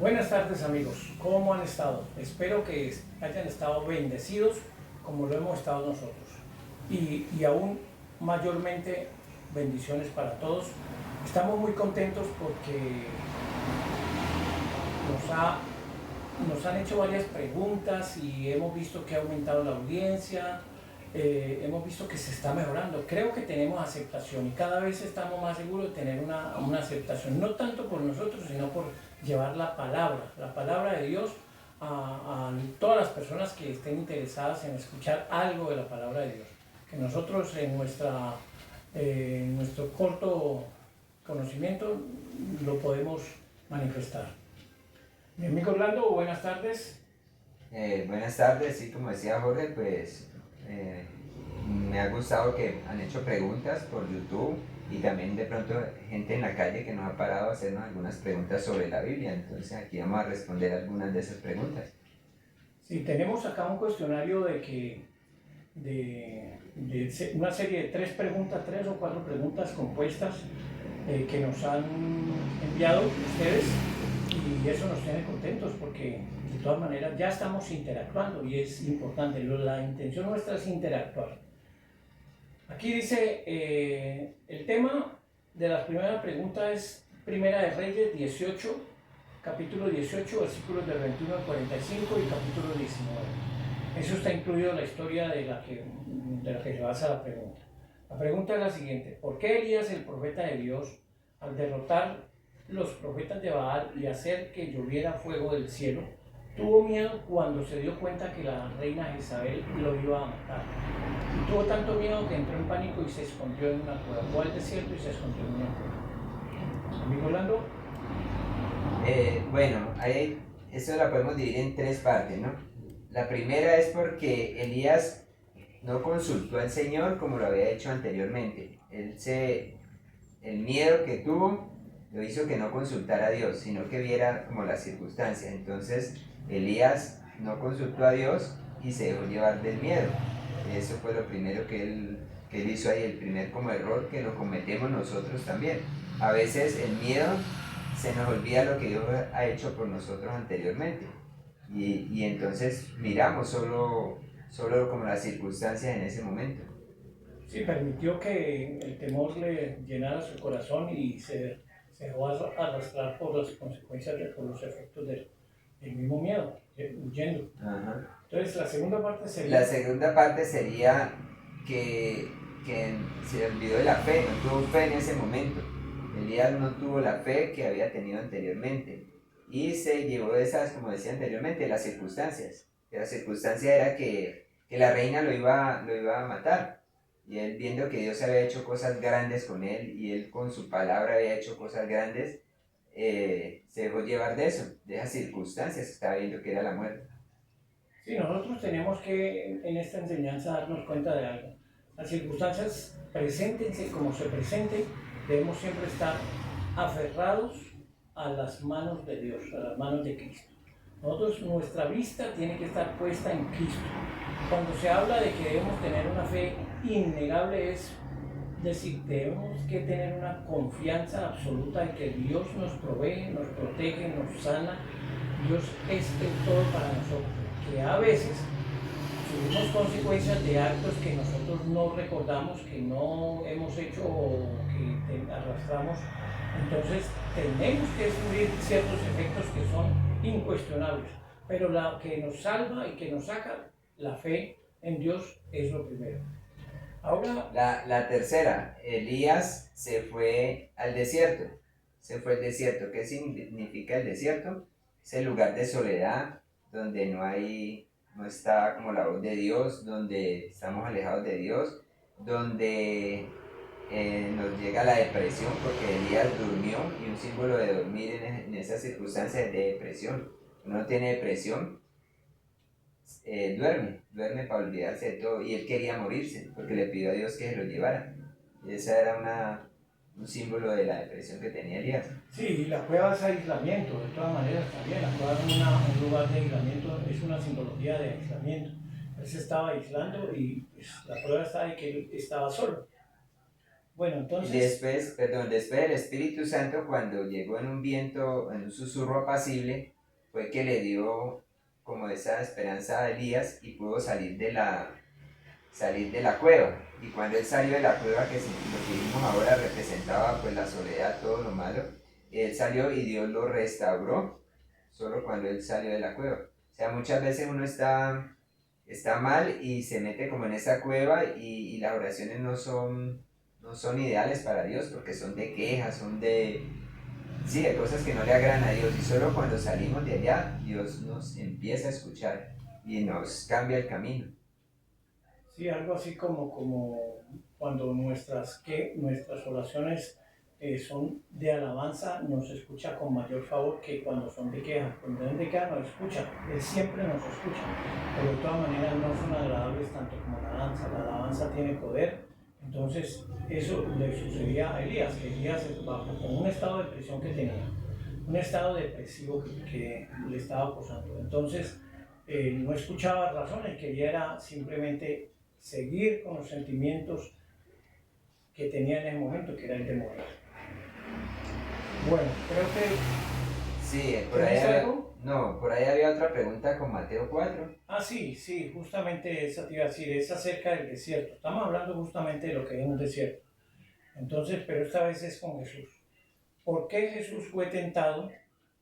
Buenas tardes amigos, ¿cómo han estado? Espero que hayan estado bendecidos como lo hemos estado nosotros y aún mayormente bendiciones para todos. Estamos muy contentos porque nos han hecho varias preguntas y hemos visto que ha aumentado la audiencia, hemos visto que se está mejorando. Creo que tenemos aceptación y cada vez estamos más seguros de tener una aceptación, no tanto por nosotros, sino por llevar la palabra de Dios a todas las personas que estén interesadas en escuchar algo de la palabra de Dios. Que nosotros en nuestro corto conocimiento lo podemos manifestar. Mi amigo Orlando, buenas tardes. Buenas tardes, sí, como decía Jorge, pues me ha gustado que han hecho preguntas por YouTube y también de pronto gente en la calle que nos ha parado a hacernos algunas preguntas sobre la Biblia. Entonces aquí vamos a responder algunas de esas preguntas. Sí, tenemos acá un cuestionario de una serie de tres o cuatro preguntas compuestas que nos han enviado ustedes y eso nos tiene contentos porque de todas maneras ya estamos interactuando y es importante. La intención nuestra es interactuar. Aquí dice, el tema de la primera pregunta es Primera de Reyes 18, capítulo 18, versículos del 21 al 45 y capítulo 19. Eso está incluido en la historia de la que se basa la pregunta. La pregunta es la siguiente: ¿por qué Elías, el profeta de Dios, al derrotar los profetas de Baal y hacer que lloviera fuego del cielo, tuvo miedo cuando se dio cuenta que la reina Jezabel lo iba a matar? Y tuvo tanto miedo que entró en pánico y se escondió en una cueva. Fue al desierto y se escondió en una cueva. Amigo Orlando. Bueno, esto la podemos dividir en tres partes, ¿no? La primera es porque Elías no consultó al Señor como lo había hecho anteriormente. El miedo que tuvo lo hizo que no consultara a Dios, sino que viera como las circunstancias. Entonces Elías no consultó a Dios y se dejó llevar del miedo. Eso fue lo primero que él hizo ahí, el primer como error que lo cometemos nosotros también. A veces el miedo se nos olvida lo que Dios ha hecho por nosotros anteriormente. Y entonces miramos solo como las circunstancias en ese momento. Sí, permitió que el temor le llenara su corazón y se dejó arrastrar por las consecuencias, por los efectos del mismo miedo, huyendo. Ajá. Entonces, la segunda parte sería... La segunda parte sería que se olvidó de la fe, no tuvo fe en ese momento. Elías no tuvo la fe que había tenido anteriormente y se llevó de esas, como decía anteriormente, las circunstancias. Que la circunstancia era que la reina lo iba a matar. Y él viendo que Dios había hecho cosas grandes con él y él con su palabra había hecho cosas grandes, se dejó llevar de eso, de esas circunstancias que estaba viendo que era la muerte. Sí, nosotros tenemos que en esta enseñanza darnos cuenta de algo. Las circunstancias, preséntense como se presenten, debemos siempre estar aferrados a las manos de Dios, a las manos de Cristo. Nosotros, nuestra vista tiene que estar puesta en Cristo. Cuando se habla de que debemos tener una fe innegable, es decir, debemos que tener una confianza absoluta en que Dios nos provee, nos protege, nos sana. Dios es el todo para nosotros. Que a veces tuvimos consecuencias de actos que nosotros no recordamos, que no hemos hecho o que arrastramos. Entonces tenemos que sufrir ciertos efectos que son incuestionables, pero la que nos salva y que nos saca, la fe en Dios, es lo primero. Ahora, La tercera, Elías se fue al desierto. Se fue al desierto. ¿Qué significa el desierto? Es el lugar de soledad, donde no está como la voz de Dios, donde estamos alejados de Dios, donde nos llega la depresión, porque Elías durmió, y un símbolo de dormir en esas circunstancias es de depresión. Uno tiene depresión, duerme para olvidarse de todo, y él quería morirse porque le pidió a Dios que se lo llevara. Y esa era un símbolo de la depresión que tenía Elías. sí, la cueva es aislamiento, de todas maneras también. La cueva es un lugar de aislamiento, es una simbología de aislamiento. Él se estaba aislando y pues, la prueba está de que él estaba solo. Bueno, Y entonces, después el Espíritu Santo, cuando llegó en un viento, en un susurro apacible, fue que le dio como esa esperanza a Elías y pudo salir de la cueva. Y cuando él salió de la cueva, que lo que vimos ahora representaba pues la soledad, todo lo malo, él salió y Dios lo restauró solo cuando él salió de la cueva. O sea, muchas veces uno está mal y se mete como en esa cueva y las oraciones no son ideales para Dios porque son de quejas, sí, de cosas que no le agradan a Dios. Y solo cuando salimos de allá, Dios nos empieza a escuchar y nos cambia el camino. Sí, algo así como cuando nuestras oraciones son de alabanza, nos escucha con mayor favor que cuando son de queja. Cuando es de queja nos escucha, Él siempre nos escucha, pero de todas maneras no son agradables tanto como la alabanza. La alabanza tiene poder, entonces eso le sucedía a Elías, que Elías bajo con un estado de presión que tenía, un estado depresivo que le estaba acosando. Entonces no escuchaba razones, quería era simplemente seguir con los sentimientos que tenía en ese momento, que era el de morir. Bueno, creo que... Sí, algo? No, por ahí había otra pregunta con Mateo 4. Ah, sí, justamente esa te iba a decir, es acerca del desierto. Estamos hablando justamente de lo que es un desierto. Entonces, pero esta vez es con Jesús. ¿Por qué Jesús fue tentado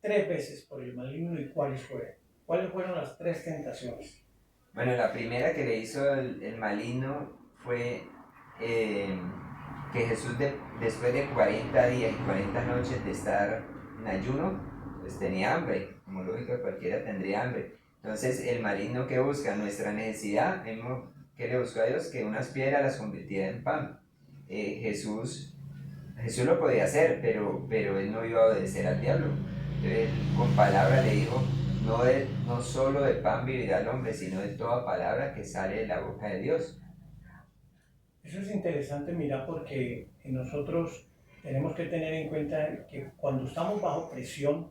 3 veces por el maligno y cuáles fueron? ¿Cuáles fueron las 3 tentaciones? Bueno, la primera que le hizo el maligno fue que Jesús después de 40 días y 40 noches de estar en ayuno, pues tenía hambre, como lógico cualquiera tendría hambre. Entonces el maligno que busca nuestra necesidad, ¿qué le buscó a Dios? Que unas piedras las convirtiera en pan. Jesús lo podía hacer, pero él no iba a obedecer al diablo. Entonces, él con palabras le dijo, no solo de pan vivirá el hombre, sino de toda palabra que sale de la boca de Dios. Eso es interesante, mira, porque nosotros tenemos que tener en cuenta que cuando estamos bajo presión,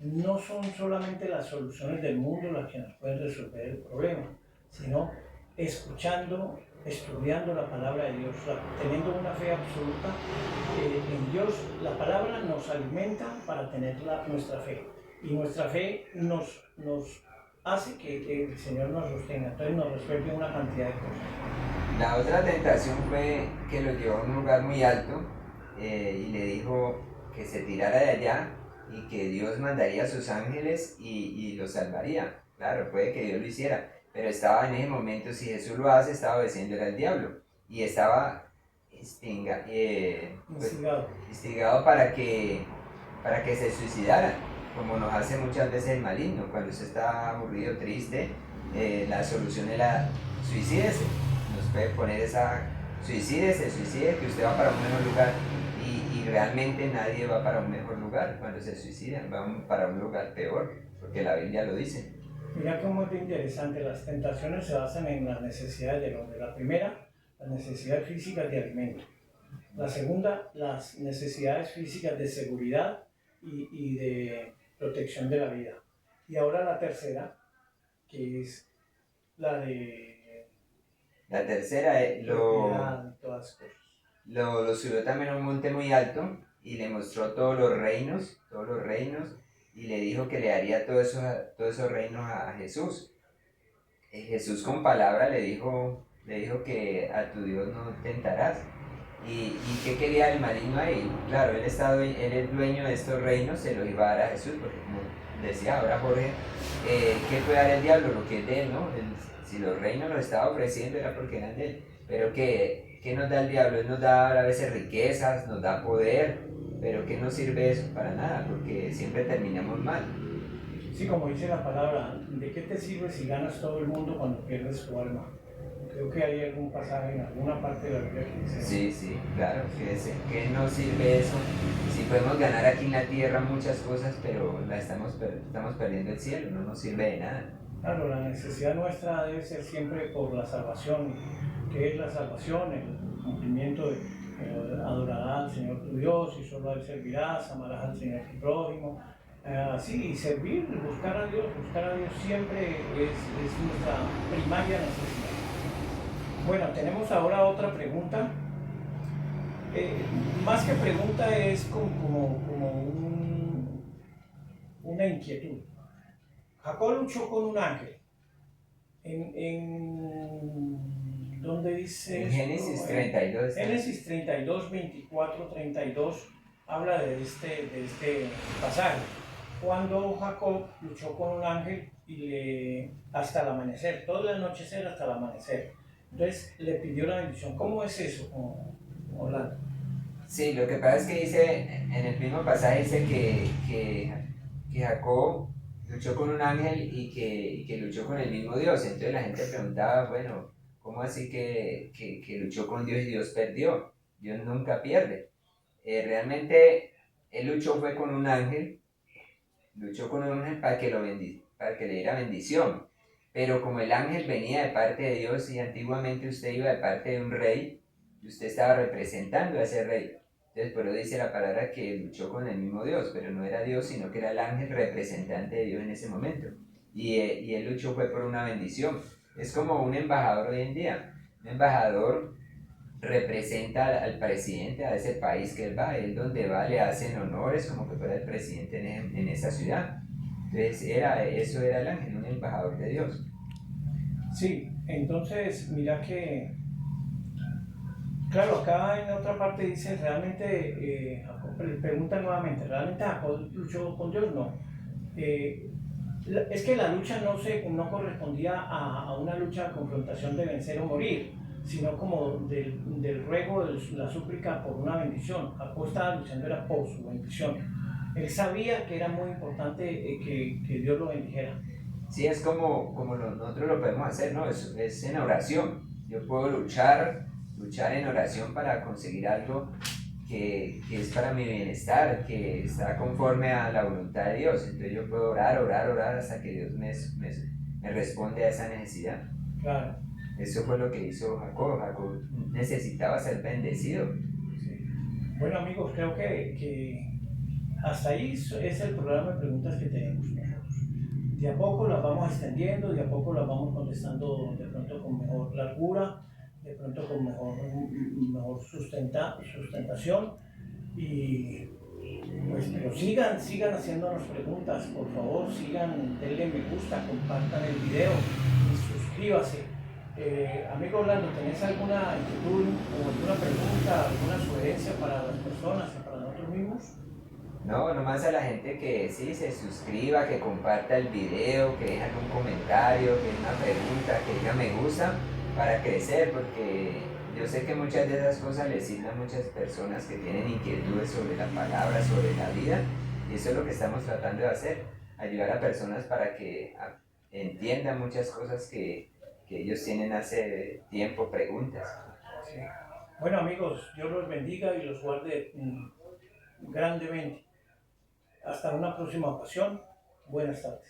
no son solamente las soluciones del mundo las que nos pueden resolver el problema, sino escuchando, estudiando la palabra de Dios, teniendo una fe absoluta en Dios. La palabra nos alimenta para tener nuestra fe, y nuestra fe nos hace que el Señor nos sostenga, entonces nos resuelve una cantidad de cosas. La otra tentación fue que lo llevó a un lugar muy alto y le dijo que se tirara de allá y que Dios mandaría a sus ángeles y lo salvaría. Claro, puede que Dios lo hiciera, pero estaba en ese momento, si Jesús lo hace, estaba obedeciendo al diablo y estaba instigado para que se suicidara, como nos hace muchas veces el maligno. Cuando usted está aburrido, triste, la solución es la suicídese. Nos puede poner esa suicide, que usted va para un mejor lugar y realmente nadie va para un mejor lugar cuando se suicida, va para un lugar peor, porque la Biblia lo dice. Mira cómo es interesante, las tentaciones se basan en las necesidades del hombre. La primera, las necesidades físicas de alimento. La segunda, las necesidades físicas de seguridad y de protección de la vida. Y ahora la tercera, que es la de... La tercera todas cosas. Lo subió también a un monte muy alto y le mostró todos los reinos, y le dijo que le daría todos esos reinos a Jesús. Jesús con palabra le dijo que a tu Dios no tentarás. ¿Y qué quería el maligno ahí? Claro, él es dueño de estos reinos, se los iba a dar a Jesús, porque como decía ahora Jorge, ¿qué puede dar el diablo? Lo que es de él, ¿no? Si los reinos los estaba ofreciendo era porque eran de él. Pero ¿qué nos da el diablo? Él nos da a veces riquezas, nos da poder, pero ¿qué nos sirve eso? Para nada, porque siempre terminamos mal. Sí, como dice la palabra, ¿de qué te sirve si ganas todo el mundo cuando pierdes tu alma? Creo que hay algún pasaje en alguna parte de la Biblia que dice... Sí, claro, ¿qué nos sirve eso? Si podemos ganar aquí en la tierra muchas cosas, pero estamos perdiendo el cielo, no nos sirve de nada. Claro, la necesidad nuestra debe ser siempre por la salvación. ¿Qué es la salvación? El cumplimiento de adorarás al Señor tu Dios y solo a Él servirás, amarás al Señor tu prójimo. Sí, servir, buscar a Dios siempre es nuestra primaria necesidad. Bueno, tenemos ahora otra pregunta. Más que pregunta es como una inquietud. Jacob luchó con un ángel. ¿Dónde dice En esto? Génesis 32. Génesis 32, 24, 32 habla de este pasaje. Cuando Jacob luchó con un ángel hasta el amanecer, todo el anochecer hasta el amanecer. Entonces le pidió la bendición. ¿Cómo es eso, Orlando? Sí, lo que pasa es que dice, en el mismo pasaje dice que Jacob luchó con un ángel y que luchó con el mismo Dios. Entonces la gente preguntaba, bueno, ¿cómo así que luchó con Dios y Dios perdió? Dios nunca pierde. Realmente él fue con un ángel, luchó con un ángel para que, para que le diera bendición. Pero como el ángel venía de parte de Dios y antiguamente usted iba de parte de un rey, y usted estaba representando a ese rey. Entonces, por eso dice la palabra que luchó con el mismo Dios, pero no era Dios, sino que era el ángel representante de Dios en ese momento. Y él luchó fue por una bendición. Es como un embajador hoy en día. Un embajador representa al presidente, a ese país que él donde va le hacen honores como que fuera el presidente en esa ciudad. Entonces eso era el ángel, un embajador de Dios. Sí, entonces mira que, claro, acá en otra parte dice, realmente, pregunta nuevamente, ¿realmente Jacob luchó con Dios? No. Es que la lucha no correspondía a una lucha de confrontación de vencer o morir, sino como del ruego, de la súplica por una bendición. Jacob estaba luchando era por su bendición. Él sabía que era muy importante que Dios lo bendijera. Sí, es como nosotros lo podemos hacer, ¿no? Es en oración. Yo puedo luchar en oración para conseguir algo que es para mi bienestar, que está conforme a la voluntad de Dios. Entonces yo puedo orar hasta que Dios me responde a esa necesidad. Claro. Eso fue lo que hizo Jacob. Jacob necesitaba ser bendecido. Sí. Bueno amigos, creo que hasta ahí es el programa de preguntas que tenemos nosotros. De a poco las vamos extendiendo, de a poco las vamos contestando de pronto con mejor largura, de pronto con mejor sustentación. Y pues, pero sigan haciéndonos preguntas, por favor, denle me gusta, compartan el video y suscríbase. Amigo Orlando, ¿tenés alguna inquietud o alguna pregunta, alguna sugerencia para las personas y para nosotros mismos? No, nomás a la gente que sí se suscriba, que comparta el video, que deje algún comentario, que una pregunta, que diga me gusta para crecer, porque yo sé que muchas de esas cosas les sirven a muchas personas que tienen inquietudes sobre la palabra, sobre la vida, y eso es lo que estamos tratando de hacer, ayudar a personas para que entiendan muchas cosas que ellos tienen hace tiempo, preguntas. Sí. Bueno amigos, Dios los bendiga y los guarde grandemente. Hasta una próxima ocasión. Buenas tardes.